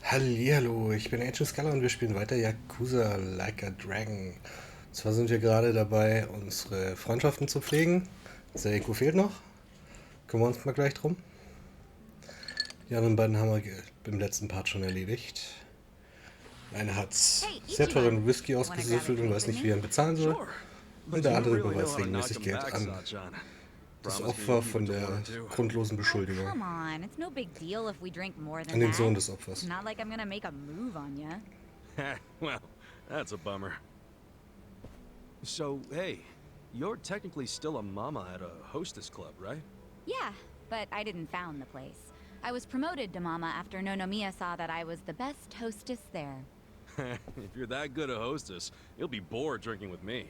Hallihallo, ich bin Scaller und wir spielen weiter Yakuza Like a Dragon. Zwar sind wir gerade dabei, unsere Freundschaften zu pflegen. Seiko fehlt noch. Kümmern wir uns mal gleich drum. Die anderen beiden haben wir im letzten Part schon erledigt. Einer hat's Hey, sehr teuren Whisky wanna grab a ausgesüffelt und drink weiß with nicht, me? wie er ihn bezahlen soll. Sure. Und But der you don't andere really know überweist how to knock regelmäßig 'em Geld back, an. Sachan. Das Promise me Opfer you'll keep von it to der 1 or 2. grundlosen Oh, Beschuldigung. come on. It's no big deal if we drink more An than den Sohn that. des Opfers. Not like I'm gonna make a move on ya. Well, that's a bummer. So, hey, you're technically still a mama at a hostess club, right? Yeah, but I didn't found the place. I was promoted to mama after Nonomiya saw that I was the best hostess there. If you're that good a hostess, you'll be bored drinking with me.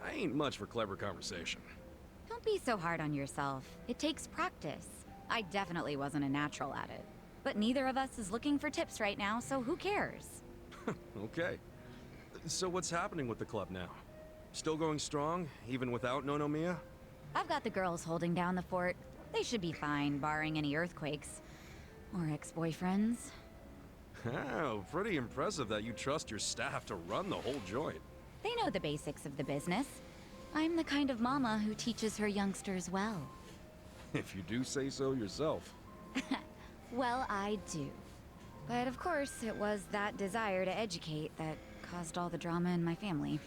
I ain't much for clever conversation. Don't be so hard on yourself. It takes practice. I definitely wasn't a natural at it. But neither of us is looking for tips right now, so who cares? Okay. So what's happening with the club now? Still going strong, even without Nonomiya? I've got the girls holding down the fort. They should be fine, barring any earthquakes. Or ex-boyfriends. Oh, pretty impressive that you trust your staff to run the whole joint. They know the basics of the business. I'm the kind of mama who teaches her youngsters well. If you do say so yourself. Well, I do. But of course, it was that desire to educate that caused all the drama in my family.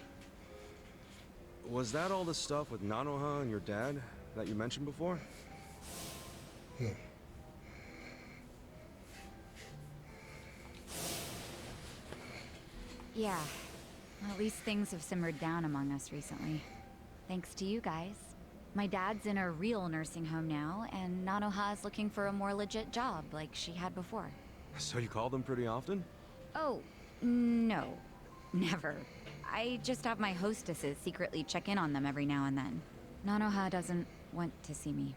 Was that all the stuff with Nanoha and your dad that you mentioned before? Yeah. At least things have simmered down among us recently. Thanks to you guys. My dad's in a real nursing home now, and Nanoha's looking for a more legit job like she had before. So you call them pretty often? Oh, no. Never. I just have my hostesses secretly check in on them every now and then. Nanoha doesn't want to see me.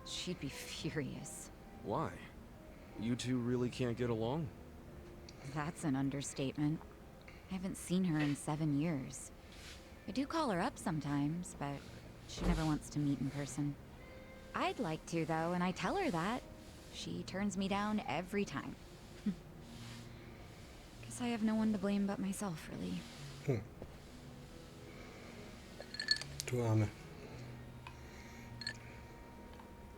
She'd be furious. Why? You two really can't get along? That's an understatement. I haven't seen her in 7 years. I do call her up sometimes, but she never wants to meet in person. I'd like to, though, and I tell her that. She turns me down every time. Guess I have no one to blame but myself, really. Du Arme.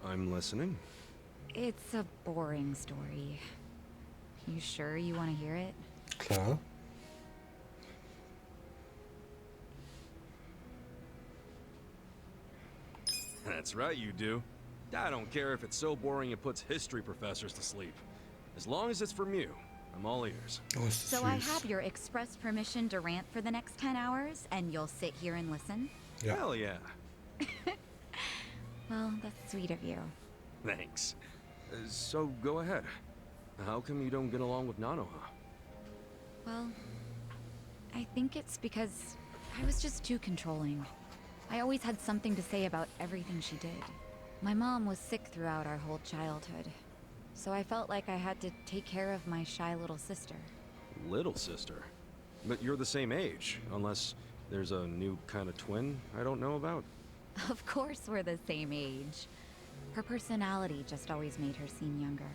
I'm listening. It's a boring story. You sure you want to hear it? Klar. That's right, you do. I don't care if it's so boring it puts history professors to sleep. As long as it's from you, I'm all ears. Oh, ist das So I süß. have your express permission to rant for the next 10 hours, and you'll sit here and listen? Ja. Hell yeah. Well, that's sweet of you. Thanks. So go ahead. How come you don't get along with Nanoha? Well, I think it's because I was just too controlling. I always had something to say about everything she did. My mom was sick throughout our whole childhood, so I felt like I had to take care of my shy little sister. Little sister. But you're the same age, unless there's a new kind of twin I don't know about. Of course we're the same age. Her personality just always made her seem younger.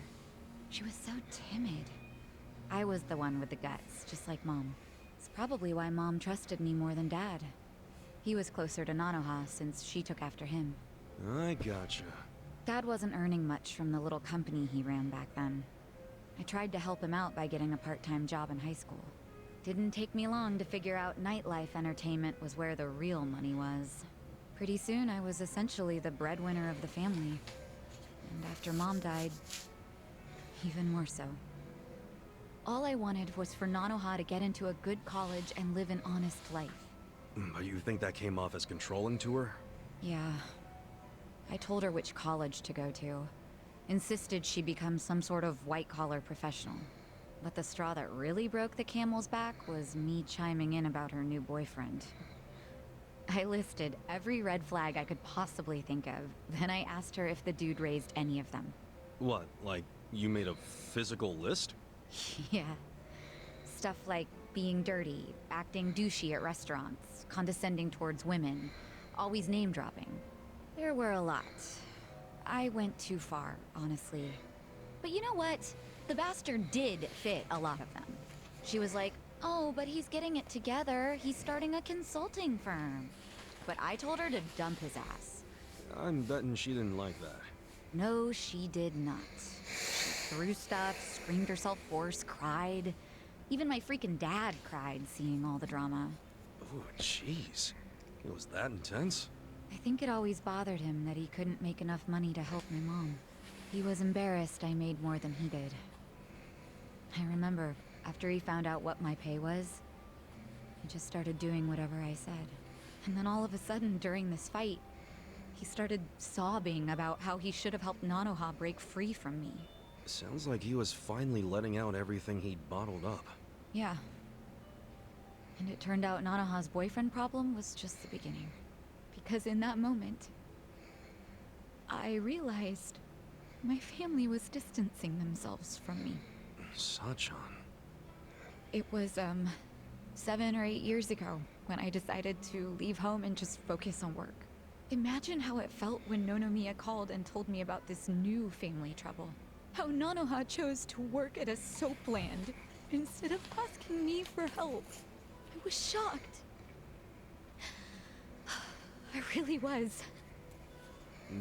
She was so timid. I was the one with the guts, just like Mom. It's probably why Mom trusted me more than Dad. He was closer to Nanoha since she took after him. I gotcha. Dad wasn't earning much from the little company he ran back then. I tried to help him out by getting a part-time job in high school. Didn't take me long to figure out nightlife entertainment was where the real money was. Pretty soon I was essentially the breadwinner of the family. And after Mom died, even more so. All I wanted was for Nanoha to get into a good college and live an honest life. But you think that came off as controlling to her? Yeah. I told her which college to go to. Insisted she become some sort of white-collar professional. But the straw that really broke the camel's back was me chiming in about her new boyfriend. I listed every red flag I could possibly think of, then I asked her if the dude raised any of them. What, like you made a physical list? Yeah. Stuff like being dirty, acting douchey at restaurants, condescending towards women, always name-dropping. There were a lot. I went too far, honestly. But you know what? The bastard did fit a lot of them. She was like, oh, but he's getting it together. He's starting a consulting firm. But I told her to dump his ass. I'm betting she didn't like that. No, she did not. She threw stuff, screamed herself hoarse, cried. Even my freaking dad cried seeing all the drama. Oh, jeez. It was that intense? I think it always bothered him that he couldn't make enough money to help my mom. He was embarrassed I made more than he did. I remember, after he found out what my pay was, he just started doing whatever I said. And then all of a sudden, during this fight, he started sobbing about how he should have helped Nanoha break free from me. Sounds like he was finally letting out everything he'd bottled up. Yeah. And it turned out Nanoha's boyfriend problem was just the beginning. Because in that moment, I realized my family was distancing themselves from me. Sachan. It was, 7 or 8 years ago when I decided to leave home and just focus on work. Imagine how it felt when Nonomiya called and told me about this new family trouble. How Nanoha chose to work at a soap land instead of asking me for help. I was shocked. I really was.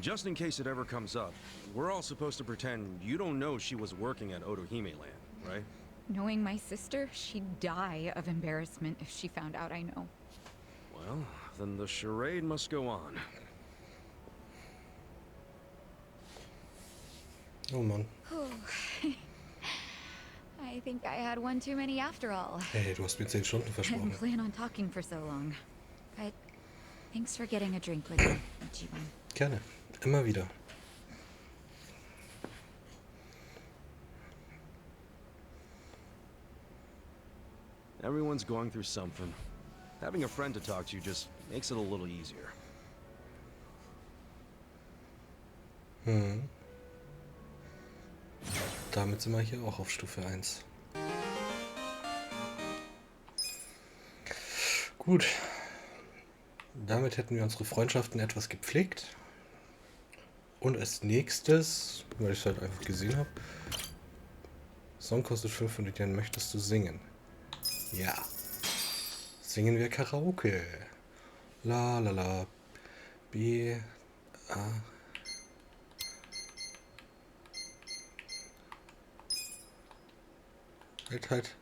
Just in case it ever comes up, we're all supposed to pretend you don't know she was working at Otohime Land, right? Knowing my sister, she'd die of embarrassment if she found out I know. Well, then the charade must go on. Oh Mann. I think I had one too many after all. Hey, du hast mir 10 Stunden I versprochen. didn't plan on talking for so long. But thanks for getting a drink with me, Ichiban. Gerne. Immer wieder. Everyone's going through something. Having a friend to talk to just makes it a little easier. Damit sind wir hier auch auf Stufe 1. Gut. Damit hätten wir unsere Freundschaften etwas gepflegt. Und als nächstes, weil ich es halt einfach gesehen habe, Song kostet 500 Yen, möchtest du singen? Ja. Singen wir Karaoke. La la la. B. A. Halt.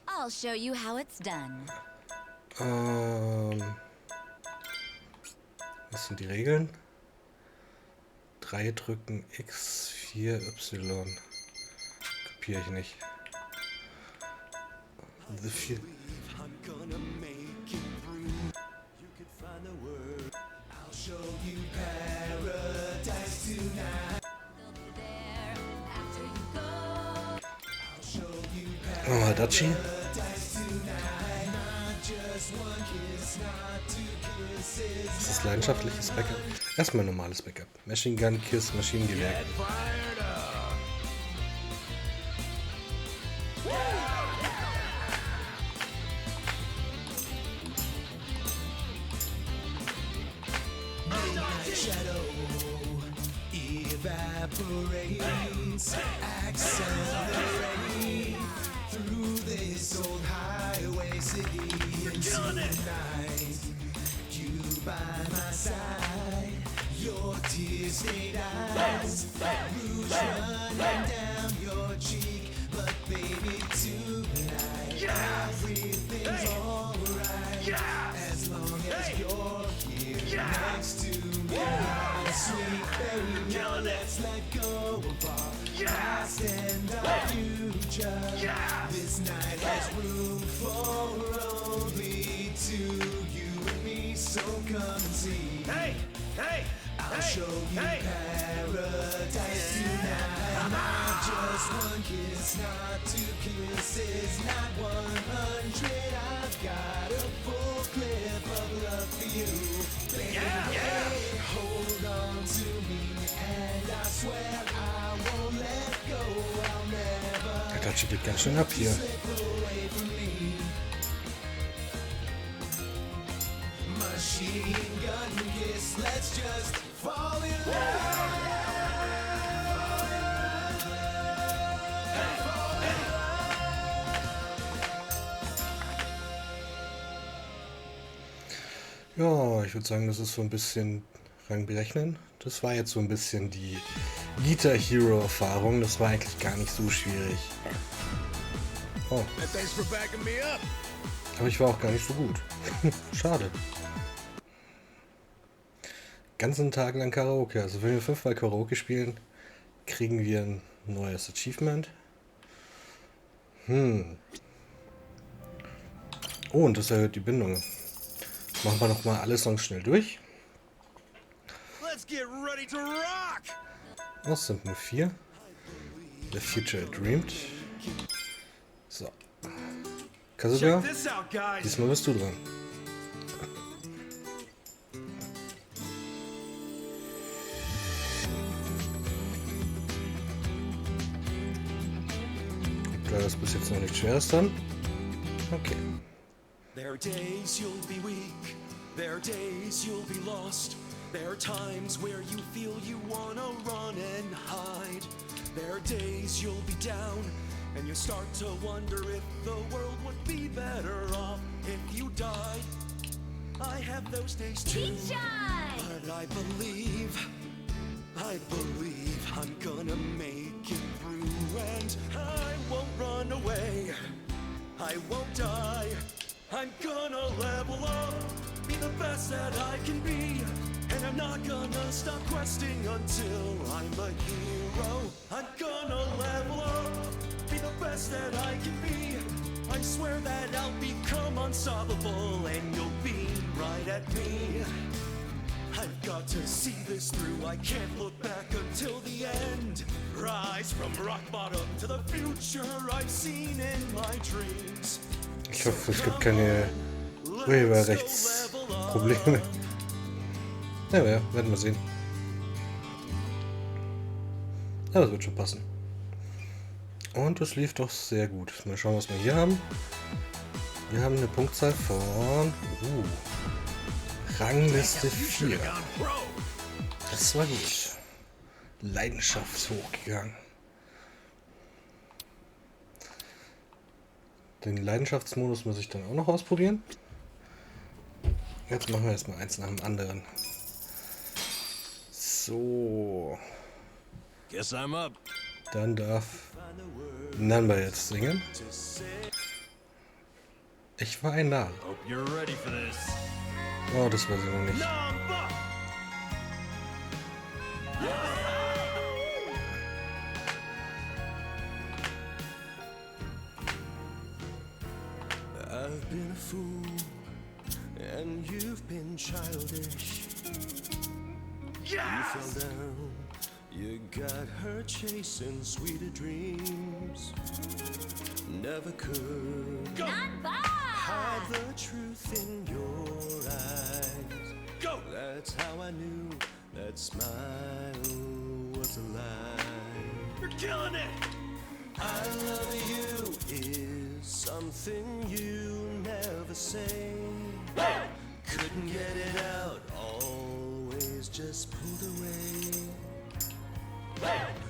I'll show you how it's done. Was sind die Regeln? 3 drücken X, 4 Y. Kapiere ich nicht. The 4. Dachi. Das ist leidenschaftliches Backup. Erstmal normales Backup. Machine Gun, Kiss, Maschinengewehr. This night has room for only two, you and me, so come and see. I'll show you paradise tonight. Not just one kiss, not 2 kisses, not 100. I've got a full clip of love for you, baby. Hold on to me, and I swear I won't let go. I'll never. Der Dachi geht ganz schön ab hier. Machine gun kiss, let's just fall in love. Ja, ich würde sagen, das ist so ein bisschen Rang berechnen. Das war jetzt so ein bisschen die Guitar Hero Erfahrung. Das war eigentlich gar nicht so schwierig. Oh. Thanks for backing me up. Aber ich war auch gar nicht so gut. Schade. Ganzen Tag lang Karaoke. Also wenn wir 5-mal Karaoke spielen, kriegen wir ein neues Achievement. Oh, und das erhöht die Bindung. Machen wir noch mal alle Songs schnell durch. Let's get ready to rock. Das sind nur 4. The Future Dreamed. So. Kazuga, Check this out, guys. diesmal bist du dran. Da das bis jetzt noch nicht schwer ist dann. Okay. There are days you'll be weak. There are days you'll be lost. There are times where you feel you wanna run and hide. There are days you'll be down and you start to wonder if the world would be better off if you died. I have those days too. But I believe I'm gonna make it through, and I won't run away, I won't die. I'm gonna level up, be the best that I can be, and I'm not gonna stop questing until I'm a hero. I'm gonna level up, be the best that I can be. I swear that I'll become unstoppable, and you'll beam right at me. I've got to see this through, I can't look back until the end. Rise from rock bottom to the future I've seen in my dreams. Ich hoffe, es gibt keine Urheberrechtsprobleme. Ja, werden wir sehen. Ja, das wird schon passen. Und das lief doch sehr gut. Mal schauen, was wir hier haben. Wir haben eine Punktzahl von Rangliste 4. Das war gut. Leidenschaft hochgegangen. Den Leidenschaftsmodus muss ich dann auch noch ausprobieren. Jetzt machen wir erstmal eins nach dem anderen. So. Guess I'm up. Dann darf Namba jetzt singen. Ich war ein Narr. Hope you're ready for this. Oh, das weiß ich noch nicht. I've been a fool, and you've been childish. You fell down, you got her chasing sweeter dreams. Never could hide the truth in your eyes. Go! That's how I knew that smile was a lie. You're killing it! I love you is something you never say. Couldn't get it out, always just pulled away.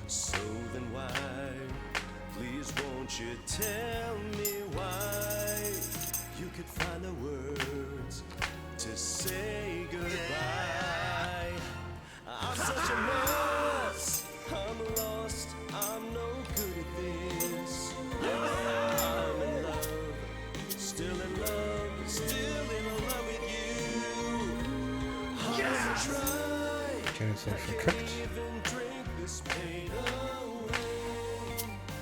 So then why, please won't you tell me why you could find the words to say goodbye. I'm such a mess, I'm lost, I'm no good at this. I'm in love, still in love, still in love with you. I'm try, Okay, jetzt habe ich verkackt. even drink this pain away.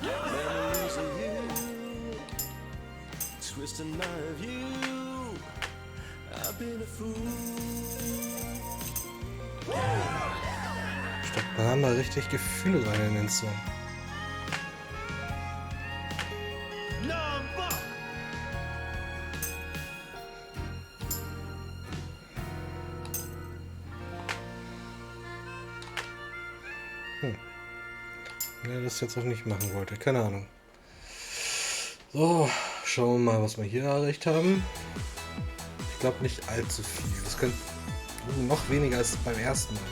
Memories of you, twisting my view. I've been a fool. Steckt man haben da richtig Gefühle rein in den Song. Wer das jetzt auch nicht machen wollte, keine Ahnung. So, schauen wir mal, was wir hier erreicht haben. Ich glaube nicht allzu viel. Das könnte noch weniger als beim ersten Mal.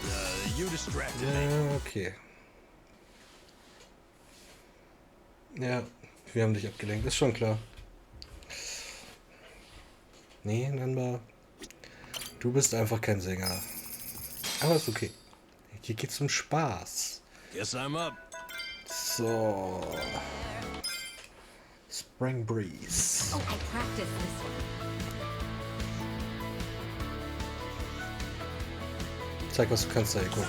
You distracted me. Ja, okay. Ja, wir haben dich abgelenkt, ist schon klar. Nee, Namba. Du bist einfach kein Sänger. Aber ist okay. Hier geht's um Spaß. Guess I'm up. So. Spring Breeze. Oh, I practiced this one. Zeig, was du kannst, Saiko.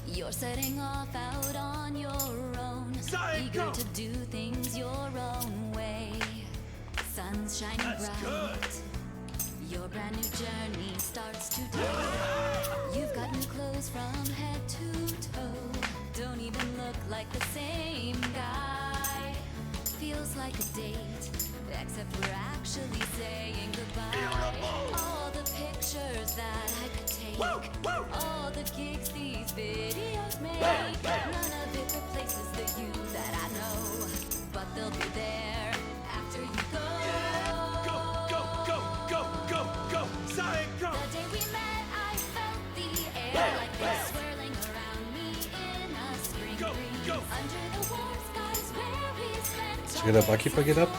You're setting off out on your own, eager to do things your own way. Sun's shining bright. Your brand new journey starts today. You've got new clothes from head to toe. Don't even look like the same guy. Feels like a date, except we're actually saying goodbye. All the pictures that I could take, all the gigs these videos make, none of it replaces the you that I know, but they'll be there after you go. Go, Zion, go! The day we met, I felt the air like this swirling around me in a spring breeze. Under the warm skies where we spent Ist wieder der Barkeeper geht ab?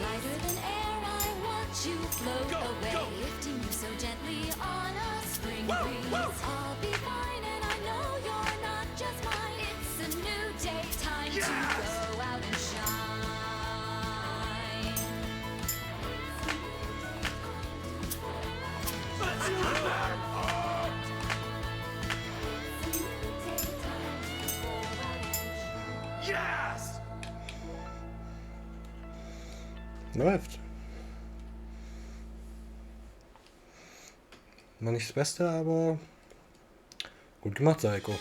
lighter than air, I watch you float away, lifting you so gently on a spring breeze. I'll be fine, and I know you're not just mine. It's a new day, time to go out and shine. Yes! Läuft. War nicht das Beste, aber gut gemacht, Saiko.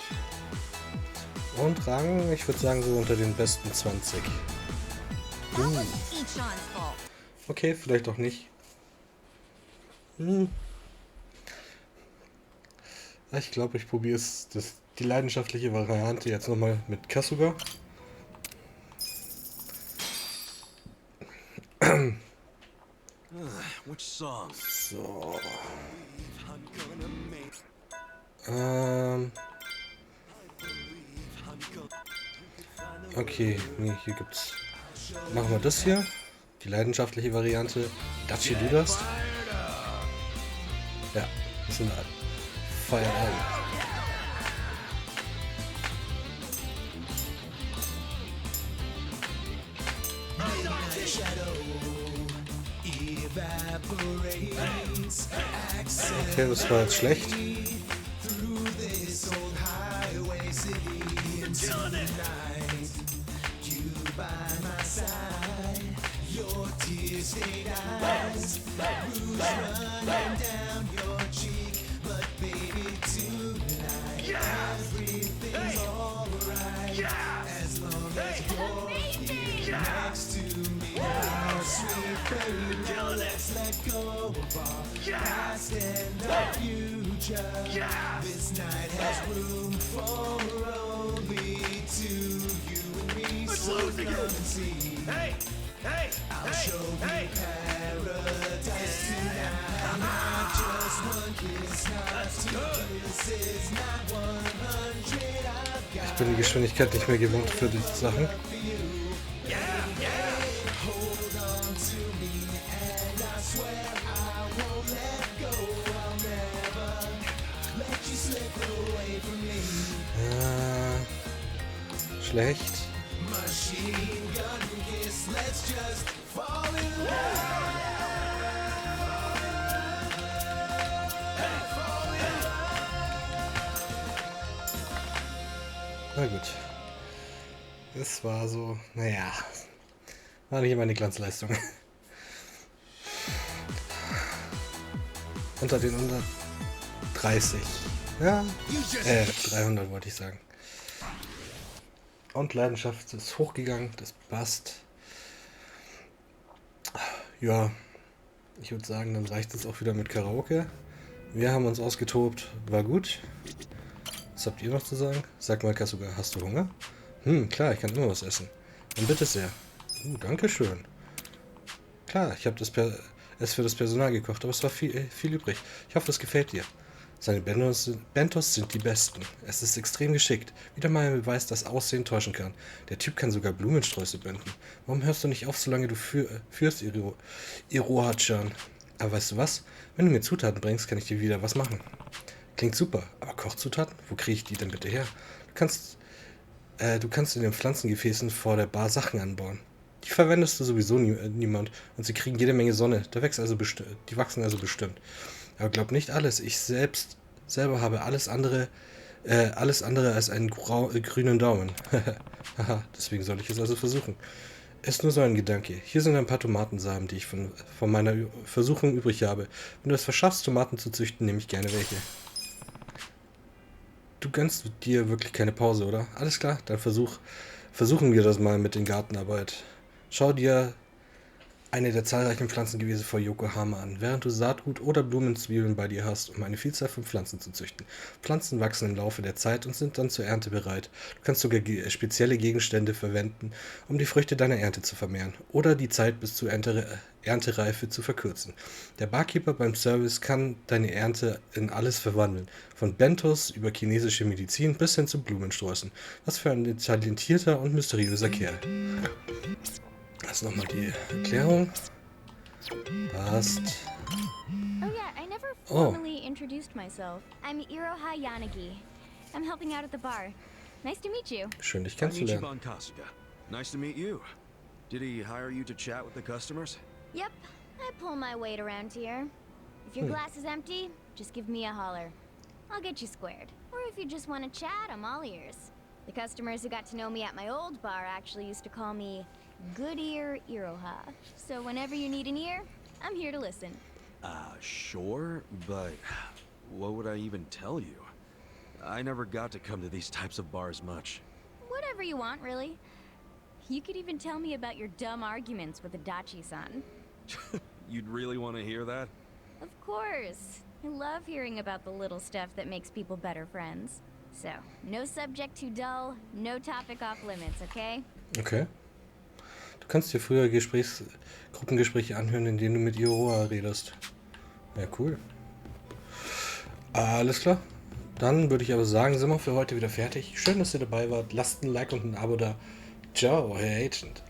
Und Rang, ich würde sagen, so unter den besten 20. That wasn't Sean's fault. Okay, vielleicht auch nicht. Ich glaube, ich probiere es, die leidenschaftliche Variante jetzt nochmal mit Kasuga. Which song? So. Okay, nee, hier gibt's. Machen wir das hier. Die leidenschaftliche Variante. Dachi, du das? Ja, das sind Fire an. Okay, das war jetzt schlecht. This night has room for only two, you and me. So come and see. I'll show you paradise tonight. Not just one kiss, not two kisses, not 100. Ich bin die Geschwindigkeit nicht mehr gewohnt für die Sachen. Hold on to me, and I swear I won't let go. I'll never let you slip away from me. Schlecht. Machine gun kiss, let's just fall in love. Na gut. Es war so, naja, war nicht immer eine Glanzleistung. Unter den 130. Ja, 300 wollte ich sagen. Und Leidenschaft ist hochgegangen, das passt. Ja, ich würde sagen, dann reicht es auch wieder mit Karaoke. Wir haben uns ausgetobt, war gut. Was habt ihr noch zu sagen? Sag mal, Kasuga, hast du Hunger? Klar, ich kann immer was essen. Dann bitte sehr. Dankeschön. Klar, ich habe es für das Personal gekocht, aber es war viel übrig. Ich hoffe, es gefällt dir. Seine Bentos sind die besten. Es ist extrem geschickt. Wieder mal ein Beweis, dass Aussehen täuschen kann. Der Typ kann sogar Blumensträuße binden. Warum hörst du nicht auf, solange du führst, Iroha-chan? Aber weißt du was? Wenn du mir Zutaten bringst, kann ich dir wieder was machen. Klingt super, aber Kochzutaten? Wo kriege ich die denn bitte her? Du kannst in den Pflanzengefäßen vor der Bar Sachen anbauen. Die verwendest du sowieso niemand und sie kriegen jede Menge Sonne. Die wachsen also bestimmt. Aber glaub nicht alles. Ich selber habe alles andere als einen grünen Daumen. Haha, deswegen soll ich es also versuchen. Ist nur so ein Gedanke. Hier sind ein paar Tomatensamen, die ich von meiner Versuchung übrig habe. Wenn du es verschaffst, Tomaten zu züchten, nehme ich gerne welche. Du gönnst dir wirklich keine Pause, oder? Alles klar, dann versuchen wir das mal mit den Gartenarbeit. Schau dir eine der zahlreichen Pflanzengewächse vor Yokohama an, während du Saatgut oder Blumenzwiebeln bei dir hast, um eine Vielzahl von Pflanzen zu züchten. Pflanzen wachsen im Laufe der Zeit und sind dann zur Ernte bereit. Du kannst sogar spezielle Gegenstände verwenden, um die Früchte deiner Ernte zu vermehren oder die Zeit bis zur Erntereife zu verkürzen. Der Barkeeper beim Service kann deine Ernte in alles verwandeln, von Bentos über chinesische Medizin bis hin zu Blumensträußen. Was für ein talentierter und mysteriöser Kerl. Das ist nochmal die Erklärung. Passt. Oh yeah, I never formally introduced myself. I'm Iroha Yanagi. I'm helping out at the bar. Nice to meet you. Schön, dich kennenzulernen. Ichiban Kasuga. Nice to meet you. Did he hire you to chat with the customers? Yep, I pull my weight around here. If your glass is empty, just give me a holler. I'll get you squared. Or if you just want to chat, I'm all ears. The customers who got to know me at my old bar actually used to call me Good Ear Iroha. So whenever you need an ear, I'm here to listen. Sure, but what would I even tell you? I never got to come to these types of bars much. Whatever you want, really. You could even tell me about your dumb arguments with Adachi-san. You'd really want to hear that? Of course. I love hearing about the little stuff that makes people better friends. So, no subject too dull, no topic off limits, okay? Okay. Du kannst dir früher Gruppengespräche anhören, in denen du mit Iroha redest. Ja, cool. Alles klar. Dann würde ich aber sagen, sind wir für heute wieder fertig. Schön, dass ihr dabei wart. Lasst ein Like und ein Abo da. Ciao, Herr Agent.